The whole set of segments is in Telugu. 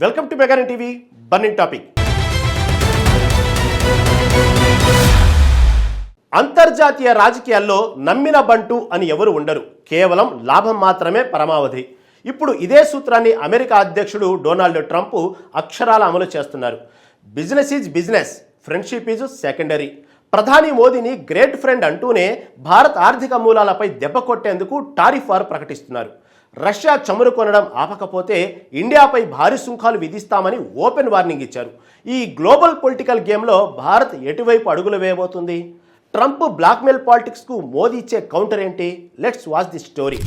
వెల్కమ్ టు మెగానన్ టీవీ బర్నింగ్ టాపిక్. అంతర్జాతీయ రాజకీయాల్లో నమ్మిన బంటు అని ఎవరు ఉండరు. కేవలం లాభం మాత్రమే పరమావధి. ఇప్పుడు ఇదే సూత్రాన్ని అమెరికా అధ్యక్షుడు డొనాల్డ్ ట్రంప్ అక్షరాల అమలు చేస్తున్నారు. Business is business, friendship is secondary. ప్రధాని మోదీని గ్రేట్ ఫ్రెండ్ అంటూనే భారత్ ఆర్థిక మూలాలపై దెబ్బ కొట్టేందుకు టారిఫ్ వార్ ప్రకటిస్తున్నారు. రష్యా చమురు కొనడం ఆపకపోతే ఇండియాపై భారీ సుంకాలు విధిస్తామని ఓపెన్ వార్నింగ్ ఇచ్చారు. ఈ గ్లోబల్ పొలిటికల్ గేమ్లో భారత్ ఎటువైపు అడుగులు వేయబోతుంది? ట్రంప్ బ్లాక్మెయిల్ పాలిటిక్స్కు మోదీ ఇచ్చే కౌంటర్ ఏంటి? Let's watch the story.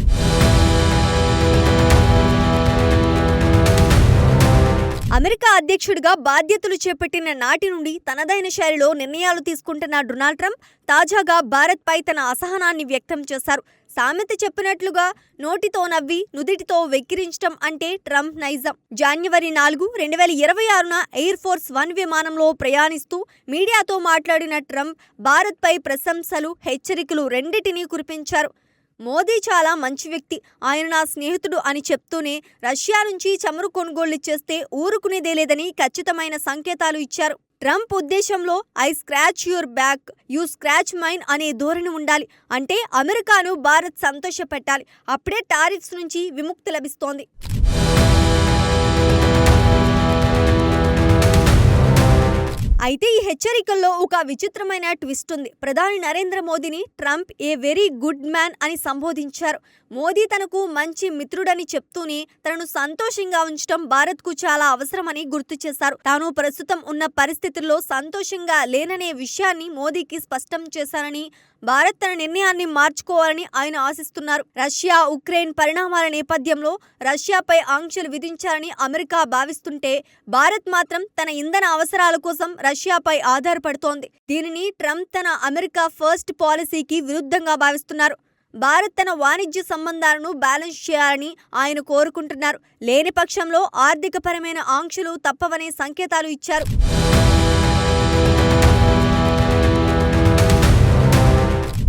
America అధ్యక్షుడిగా బాధ్యతలు చేపట్టిన నాటి నుండి తనదైన శైలిలో నిర్ణయాలు తీసుకుంటున్న డొనాల్డ్ ట్రంప్ తాజాగా భారత్పై తన అసహనాన్ని వ్యక్తం చేశారు. సామెత చెప్పినట్లుగా నోటితో నవ్వి నుదిటితో వెక్కిరించడం అంటే ట్రంప్ నైజం. జనవరి 4, 2026న ఎయిర్ ఫోర్స్ 1 విమానంలో ప్రయాణిస్తూ మీడియాతో మాట్లాడిన ట్రంప్ భారత్పై ప్రశంసలు, హెచ్చరికలు రెండింటినీ కురిపించారు. మోదీ చాలా మంచి వ్యక్తి, ఆయన నా స్నేహితుడు అని చెప్తూనే రష్యా నుంచి చమురు కొనుగోళ్లు చేస్తే ఊరుకునేదే లేదని ఖచ్చితమైన సంకేతాలు ఇచ్చారు. ట్రంప్ ఉద్దేశంలో I scratch your back, you scratch mine అనే ధోరణి ఉండాలి. అంటే అమెరికాను భారత్ సంతోషపెట్టాలి. అప్పుడే టారిఫ్స్ నుంచి విముక్తి లభిస్తోంది. అయితే ఈ హెచ్చరికల్లో ఒక విచిత్రమైన ట్విస్ట్ ఉంది. ప్రధాని నరేంద్ర మోదీని Trump a very good man అని సంబోధించారు. మోదీ తనకు మంచి మిత్రుడని చెప్తూనే తనను సంతోషంగా ఉంచడం భారత్కు చాలా అవసరమని గుర్తు చేశారు. తాను ప్రస్తుతం ఉన్న పరిస్థితుల్లో సంతోషంగా లేననే విషయాన్ని మోదీకి స్పష్టం చేశారని, భారత్ తన నిర్ణయాన్ని మార్చుకోవాలని ఆయన ఆశిస్తున్నారు. రష్యా ఉక్రెయిన్ పరిణామాల నేపథ్యంలో రష్యాపై ఆంక్షలు విధించాలని అమెరికా భావిస్తుంటే భారత్ మాత్రం తన ఇంధన అవసరాల కోసం రష్యాపై ఆధారపడుతోంది. దీనిని ట్రంప్ తన అమెరికా ఫస్ట్ పాలసీకి విరుద్ధంగా భావిస్తున్నారు. భారత్ తన వాణిజ్య సంబంధాలను బ్యాలెన్స్ చేయాలని ఆయన కోరుకుంటున్నారు. లేని పక్షంలో ఆర్థికపరమైన ఆంక్షలు తప్పవనే సంకేతాలు ఇచ్చారు.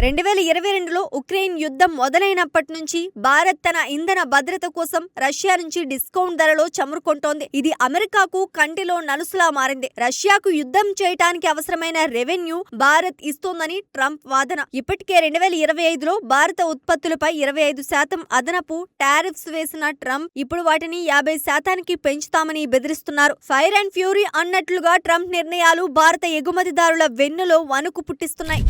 రెండు 2022లో ఉక్రెయిన్ యుద్ధం మొదలైనప్పటి నుంచి భారత్ తన ఇంధన భద్రత కోసం రష్యా నుంచి డిస్కౌంట్ ధరలో చమురు కొంటోంది. ఇది అమెరికాకు కంటిలో నలుసులా మారింది. రష్యాకు యుద్ధం చేయడానికి అవసరమైన రెవెన్యూ భారత్ ఇస్తోందని ట్రంప్ వాదన. ఇప్పటికే 2025లో భారత ఉత్పత్తులపై 25% అదనపు టారిఫ్స్ వేసిన ట్రంప్ ఇప్పుడు వాటిని 50%కి పెంచుతామని బెదిరిస్తున్నారు. ఫైర్ అండ్ ఫ్యూరీ అన్నట్లుగా ట్రంప్ నిర్ణయాలు భారత ఎగుమతిదారుల వెన్నులో వణుకు పుట్టిస్తున్నాయి.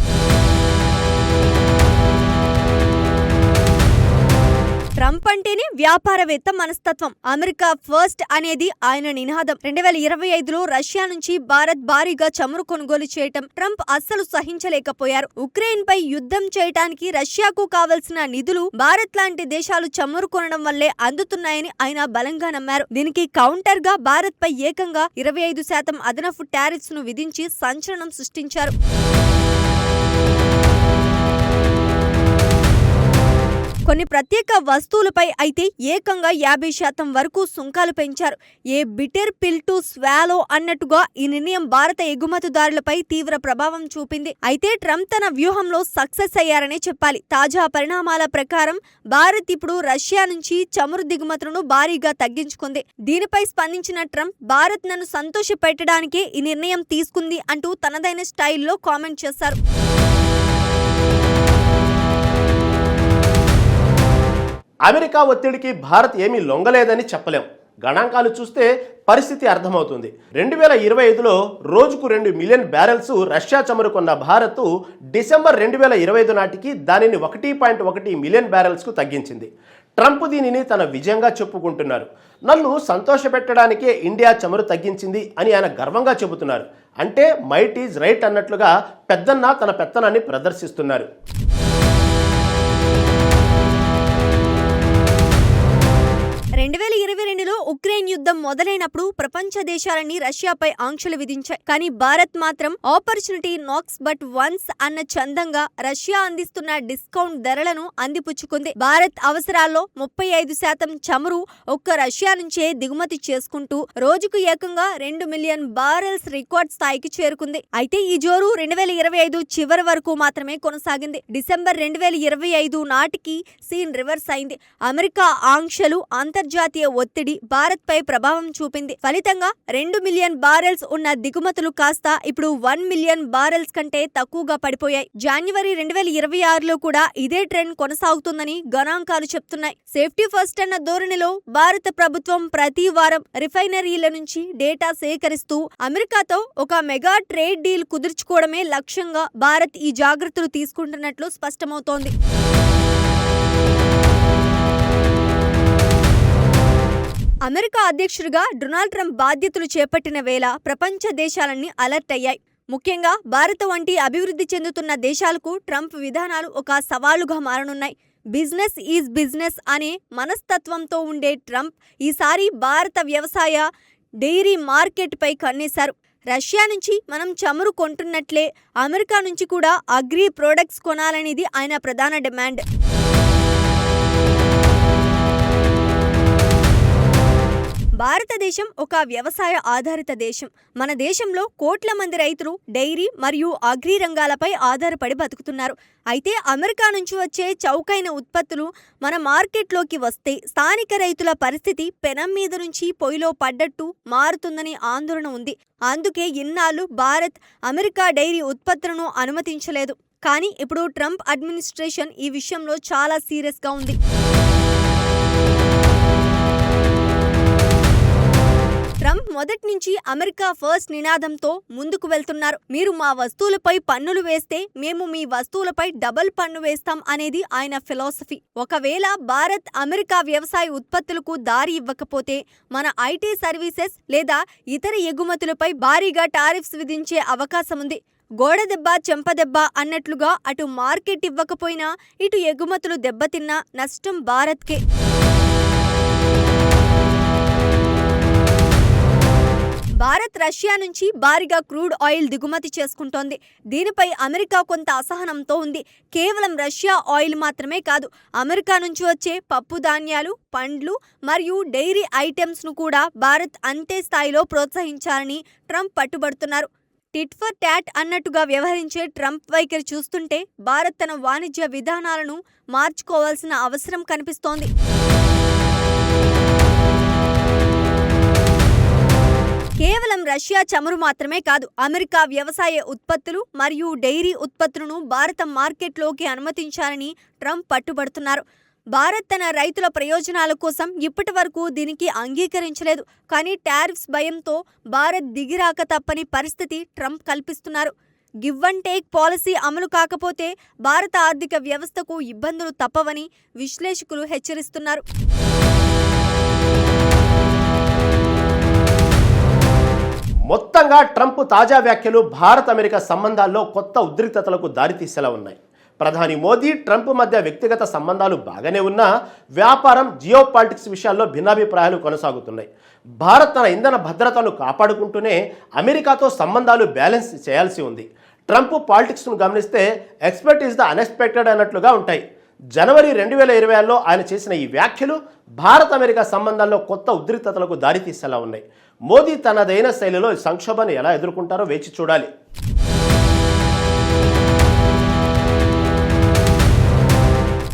ట్రంప్ అంటేనే వ్యాపారవేత్త మనస్తత్వం. అమెరికా ఫస్ట్ అనేది ఆయన నినాదం. 2025లో రష్యా నుంచి భారత్ భారీగా చమురు కొనుగోలు చేయటం ట్రంప్ అస్సలు సహించలేకపోయారు. ఉక్రెయిన్ పై యుద్ధం చేయటానికి రష్యాకు కావలసిన నిధులు భారత్ లాంటి దేశాలు చమురు కొనడం వల్లే అందుతున్నాయని ఆయన బలంగా నమ్మారు. దీనికి కౌంటర్ గా భారత్ పై ఏకంగా 25% అదనపు టారిఫ్స్ ను విధించి సంచలనం సృష్టించారు. కొన్ని ప్రత్యేక వస్తువులపై అయితే ఏకంగా 50% వరకు సుంకాలు పెంచారు. ఏ బిటర్ పిల్ టు స్వాలో అన్నట్టుగా ఈ నిర్ణయం భారత ఎగుమతిదారులపై తీవ్ర ప్రభావం చూపింది. అయితే ట్రంప్ తన వ్యూహంలో సక్సెస్ అయ్యారనే చెప్పాలి. తాజా పరిణామాల ప్రకారం భారత్ ఇప్పుడు రష్యా నుంచి చమురు దిగుమతులను భారీగా తగ్గించుకుంది. దీనిపై స్పందించిన ట్రంప్ భారత్ నన్ను సంతోష పెట్టడానికే ఈ నిర్ణయం తీసుకుంది అంటూ తనదైన స్టైల్లో కామెంట్ చేశారు. అమెరికా ఒత్తిడికి భారత్ ఏమీ లొంగలేదని చెప్పలేం. గణాంకాలు చూస్తే పరిస్థితి అర్థమవుతుంది. 2025లో రోజుకు 2 మిలియన్ బ్యారెల్స్ రష్యా చమురు కొన్న భారత్ డిసెంబర్ 2025 నాటికి దానిని 1.1 మిలియన్ బ్యారెల్స్కు తగ్గించింది. ట్రంప్ దీనిని తన విజయంగా చెప్పుకుంటున్నారు. నన్ను సంతోషపెట్టడానికే ఇండియా చమురు తగ్గించింది అని ఆయన గర్వంగా చెబుతున్నారు. అంటే మైట్ ఈజ్ రైట్ అన్నట్లుగా పెద్దన్న తన పెత్తనాన్ని ప్రదర్శిస్తున్నారు. ఉక్రెయిన్ యుద్ధం మొదలైనప్పుడు ప్రపంచ దేశాలన్నీ రష్యాపై ఆంక్షలు విధించాయి. కానీ భారత్ మాత్రం ఆపర్చునిటీ నాక్స్ బట్ వన్స్ అన్న చందంగా రష్యా అందిస్తున్న డిస్కౌంట్ ధరలను అందిపుచ్చుకుంది. భారత్ అవసరాల్లో 35% చమురు ఒక్క రష్యా నుంచే దిగుమతి చేసుకుంటూ రోజుకు ఏకంగా 2 మిలియన్ బారెల్స్ రికార్డ్ స్థాయికి చేరుకుంది. అయితే ఈ జోరు 2025 చివరి వరకు మాత్రమే కొనసాగింది. డిసెంబర్ 2025 నాటికి సీన్ రివర్స్ అయింది. అమెరికా ఆంక్షలు, అంతర్జాతీయ అంతర్జాతీయ ఒత్తిడి భారత్పై ప్రభావం చూపింది. ఫలితంగా 2 మిలియన్ బారెల్స్ ఉన్న దిగుమతులు కాస్త ఇప్పుడు 1 మిలియన్ బారెల్స్ కంటే తక్కువగా పడిపోయాయి. జనవరి 2026లో కూడా ఇదే ట్రెండ్ కొనసాగుతుందని గణాంకాలు చెప్తున్నాయి. సేఫ్టీ ఫస్ట్ అన్న ధోరణిలో భారత ప్రభుత్వం ప్రతి వారం రిఫైనరీల నుంచి డేటా సేకరిస్తూ అమెరికాతో ఒక మెగా ట్రేడ్ డీల్ కుదుర్చుకోవడమే లక్ష్యంగా భారత్ ఈ జాగ్రత్తలు తీసుకుంటున్నట్లు స్పష్టమవుతోంది. అమెరికా అధ్యక్షుడిగా డొనాల్డ్ ట్రంప్ బాధ్యతలు చేపట్టిన వేళ ప్రపంచ దేశాలన్నీ అలర్ట్ అయ్యాయి. ముఖ్యంగా భారత్ వంటి అభివృద్ధి చెందుతున్న దేశాలకు ట్రంప్ విధానాలు ఒక సవాలుగా మారనున్నాయి. బిజినెస్ ఈజ్ బిజినెస్ అనే మనస్తత్వంతో ఉండే ట్రంప్ ఈసారి భారత వ్యవసాయ డైరీ మార్కెట్పై కన్నేశారు. రష్యా నుంచి మనం చమురు కొంటున్నట్లే అమెరికా నుంచి కూడా అగ్రి ప్రొడక్ట్స్ కొనాలనేది ఆయన ప్రధాన డిమాండ్. భారతదేశం ఒక వ్యవసాయ ఆధారిత దేశం. మన దేశంలో కోట్ల మంది రైతులు డైరీ మరియు అగ్రి రంగాలపై ఆధారపడి బతుకుతున్నారు. అయితే అమెరికా నుంచి వచ్చే చౌకైన ఉత్పత్తులు మన మార్కెట్లోకి వస్తే స్థానిక రైతుల పరిస్థితి పెనం మీద నుంచి పొయ్యిలో పడ్డట్టు మారుతుందని ఆందోళన ఉంది. అందుకే ఇన్నాళ్ళు భారత్ అమెరికా డైరీ ఉత్పత్తులను అనుమతించలేదు. కానీ ఇప్పుడు ట్రంప్ అడ్మినిస్ట్రేషన్ ఈ విషయంలో చాలా సీరియస్గా ఉంది. ట్రంప్ మొదటి నుంచి అమెరికా ఫస్ట్ నినాదంతో ముందుకు వెళ్తున్నారు. మీరు మా వస్తువులపై పన్నులు వేస్తే మేము మీ వస్తువులపై డబుల్ పన్ను వేస్తాం అనేది ఆయన ఫిలాసఫీ. ఒకవేళ భారత్ అమెరికా వ్యవసాయ ఉత్పత్తులకు దారి ఇవ్వకపోతే మన ఐటీ సర్వీసెస్ లేదా ఇతర ఎగుమతులపై భారీగా టారిఫ్స్ విధించే అవకాశం ఉంది. గోడ దెబ్బ చెంపదెబ్బ అన్నట్లుగా అటు మార్కెట్ ఇవ్వకపోయినా ఇటు ఎగుమతులు దెబ్బతిన్నా నష్టం భారత్కే. భారత్ రష్యా నుంచి భారీగా క్రూడ్ ఆయిల్ దిగుమతి చేసుకుంటోంది. దీనిపై అమెరికా కొంత అసహనంతో ఉంది. కేవలం రష్యా ఆయిల్ మాత్రమే కాదు, అమెరికా నుంచి వచ్చే పప్పు ధాన్యాలు, పండ్లు మరియు డైరీ ఐటెమ్స్ను కూడా భారత్ అంతే స్థాయిలో ప్రోత్సహించాలని ట్రంప్ పట్టుబడుతున్నారు. టిట్ ఫర్ టాట్ అన్నట్టుగా వ్యవహరించే ట్రంప్ వైఖరి చూస్తుంటే భారత్ తన వాణిజ్య విధానాలను మార్చుకోవాల్సిన అవసరం కనిపిస్తోంది. కేవలం రష్యా చమురు మాత్రమే కాదు, అమెరికా వ్యవసాయ ఉత్పత్తులు మరియు డైరీ ఉత్పత్తులను భారత మార్కెట్లోకి అనుమతించాలని ట్రంప్ పట్టుబడుతున్నారు. భారత్ తన రైతుల ప్రయోజనాల కోసం ఇప్పటి వరకు దీనికి అంగీకరించలేదు. కానీ టారిఫ్స్ భయంతో భారత్ దిగిరాక తప్పని పరిస్థితి ట్రంప్ కల్పిస్తున్నారు. గివ్ అండ్ టేక్ పాలసీ అమలు కాకపోతే భారత ఆర్థిక వ్యవస్థకు ఇబ్బందులు తప్పవని విశ్లేషకులు హెచ్చరిస్తున్నారు. మొత్తంగా ట్రంప్ తాజా వ్యాఖ్యలు భారత్ అమెరికా సంబంధాల్లో కొత్త ఉద్రిక్తతలకు దారితీసేలా ఉన్నాయి. ప్రధాని మోదీ ట్రంప్ మధ్య వ్యక్తిగత సంబంధాలు బాగానే ఉన్నా వ్యాపారం, జియోపాలిటిక్స్ విషయాల్లో భిన్నాభిప్రాయాలు కొనసాగుతున్నాయి. భారత్ తన ఇంధన భద్రతను కాపాడుకుంటూనే అమెరికాతో సంబంధాలు బ్యాలెన్స్ చేయాల్సి ఉంది. ట్రంప్ పాలిటిక్స్ను గమనిస్తే ఎక్స్పెక్ట్ ఈజ్ ద అన్ఎక్స్పెక్టెడ్ అన్నట్లుగా ఉంటాయి. జనవరి 2020లో ఆయన చేసిన ఈ వ్యాఖ్యలు భారత్ అమెరికా సంబంధాల్లో కొత్త ఉద్రిక్తతలకు దారితీసేలా ఉన్నాయి. మోదీ తనదైన శైలిలో సంక్షోభాన్ని ఎలా ఎదుర్కొంటారో వేచి చూడాలి.